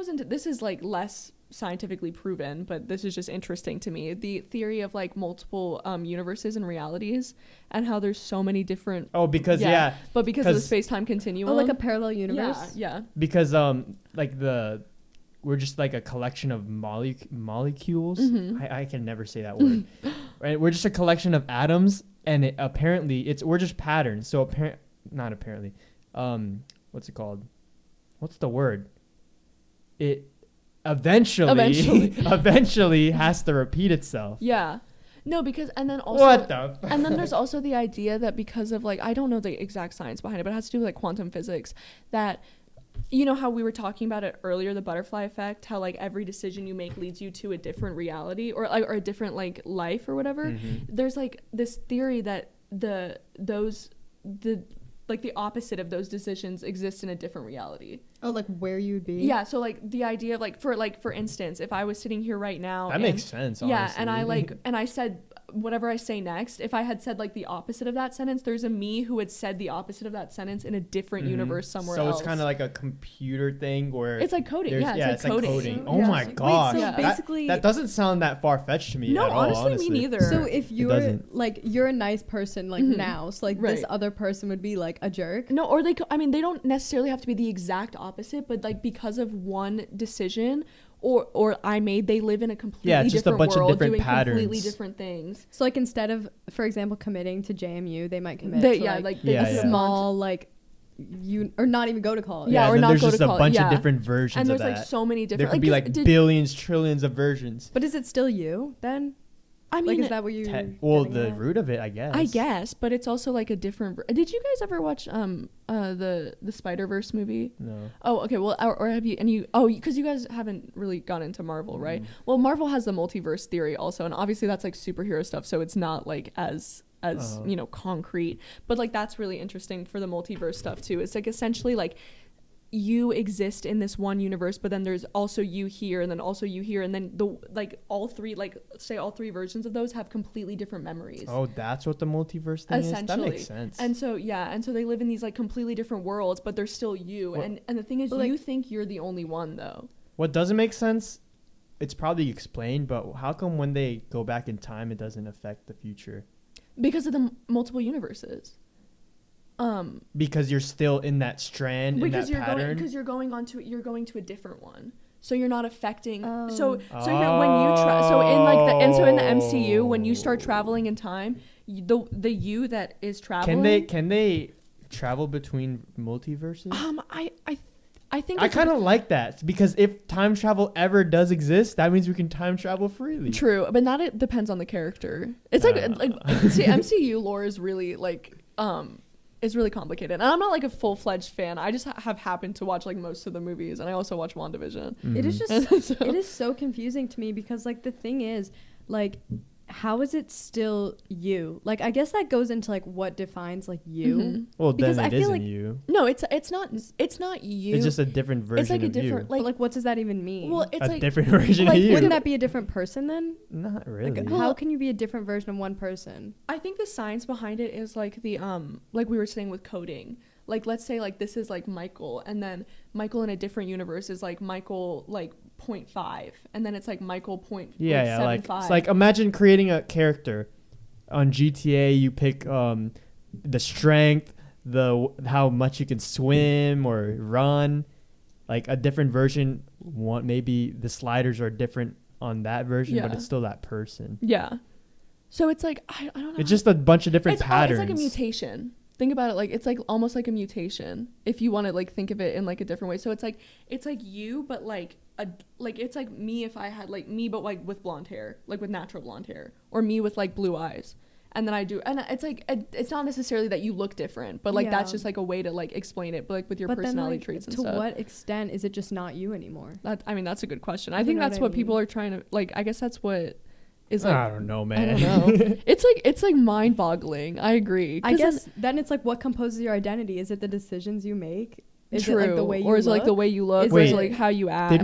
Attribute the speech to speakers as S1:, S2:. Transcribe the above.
S1: goes into, this is like less scientifically proven, but this is just interesting to me, the theory of like multiple universes and realities, and how there's so many different
S2: but because
S1: of the space-time continuum,
S3: like a parallel universe.
S2: because we're just like a collection of molecules. I can never say that word. Right, we're just a collection of atoms, and we're just patterns. So not apparently, what's it called? What's the word? It eventually has to repeat itself.
S1: Yeah. No, because, and then also, and then there's also the idea that because of like, I don't know the exact science behind it, but it has to do with like quantum physics, that, you know how we were talking about it earlier, the butterfly effect, how like every decision you make leads you to a different reality or a different like life or whatever. There's like this theory that the opposite of those decisions exists in a different reality.
S3: Oh, like where you'd be?
S1: Yeah, so like the idea of for instance, if I was sitting here right now,
S2: that makes sense, honestly.
S1: Yeah, and I said whatever I say next, if I had said like the opposite of that sentence, there's a me who had said the opposite of that sentence in a different universe somewhere else.
S2: So it's kind of like a computer thing where
S1: it's like coding. It's like coding.
S2: Oh my gosh.
S3: Wait, so basically
S2: that doesn't sound that far-fetched to me at all.
S1: No, honestly, me neither.
S3: So if you're like, you're a nice person like now, so like this other person would be like a jerk.
S1: No, or they don't necessarily have to be the exact opposite, but like because of one decision or they live in a completely different world, doing completely different things.
S3: So like instead of, for example, committing to JMU, they might commit to a small like or not even go to college.
S1: Or not go to college.
S2: There's just a bunch of different versions
S1: and
S2: of that.
S1: And there's like so many different.
S2: There could be like billions, trillions of versions.
S3: But is it still you then? I mean, like, is that what you?
S2: The root of it, I guess.
S1: But it's also like a different. Did you guys ever watch the Spider-Verse movie?
S2: No.
S1: Oh, okay. Well, or have you? And you? Oh, because you guys haven't really gone into Marvel, right? Well, Marvel has the multiverse theory also, and obviously that's like superhero stuff, so it's not like as concrete. But like that's really interesting for the multiverse stuff too. It's like essentially like you exist in this one universe, but then there's also you here, and then also you here, and then all three versions of those have completely different memories.
S2: Oh, that's what the multiverse thing is? That makes sense.
S1: And so they live in these like completely different worlds, but they're still you. And the thing is, you think you're the only one though.
S2: What doesn't make sense, it's probably explained, but how come when they go back in time, it doesn't affect the future?
S1: Because of the multiple universes.
S2: Because you're still in that strand, in that pattern.
S1: Because you're going to a different one, so you're not affecting. So in the MCU, when you start traveling in time, the you that is traveling.
S2: Can they travel between multiverses?
S1: I think
S2: I kind of like that, because if time travel ever does exist, that means we can time travel freely.
S1: True, but it depends on the character. It's MCU lore is really it's really complicated. And I'm not like a full-fledged fan. I just have happened to watch like most of the movies, and I also watch WandaVision.
S3: It is just it is so confusing to me, because like the thing is, like, how is it still you? Like, I guess that goes into like what defines like you.
S2: Well,
S3: because
S2: then
S3: I
S2: it
S3: feel
S2: isn't
S3: like
S2: you.
S1: No, it's not you.
S2: It's just a different version.
S1: It's like a different
S2: you.
S3: Like what does that even mean?
S1: Well, it's
S2: a different version of you.
S3: Wouldn't that be a different person then?
S2: Not really.
S3: Like, how can you be a different version of one person?
S1: I think the science behind it is like the like we were saying with coding. Like, let's say like this is like Michael, and then Michael in a different universe is like Michael like 0.5, and then it's like Michael point
S2: like it's like imagine creating a character on GTA. You pick the strength, how much you can swim or run, like a different version. Maybe the sliders are different on that version, but it's still that person.
S1: Yeah. So it's like I don't know.
S2: It's just a bunch of different patterns.
S1: It's like a mutation. Think about it, like it's like almost like a mutation if you want to like think of it in like a different way. So it's like you, but like it's like me if I had like me, but like with blonde hair, like with natural blonde hair, or me with like blue eyes. And then and it's like it's not necessarily that you look different, but like that's just like a way to like explain it, but like with your personality traits and stuff.
S3: To what extent is it just not you anymore?
S1: That's a good question. I think that's what people are trying to like. I guess that's what. Like,
S2: I don't know, man.
S1: I don't know. It's like mind-boggling. I agree.
S3: I guess then it's like what composes your identity. Is it the decisions you make? Is
S1: True.
S3: it like the way you
S1: or is
S3: look?
S1: it like the way you look? Or is it like how you act?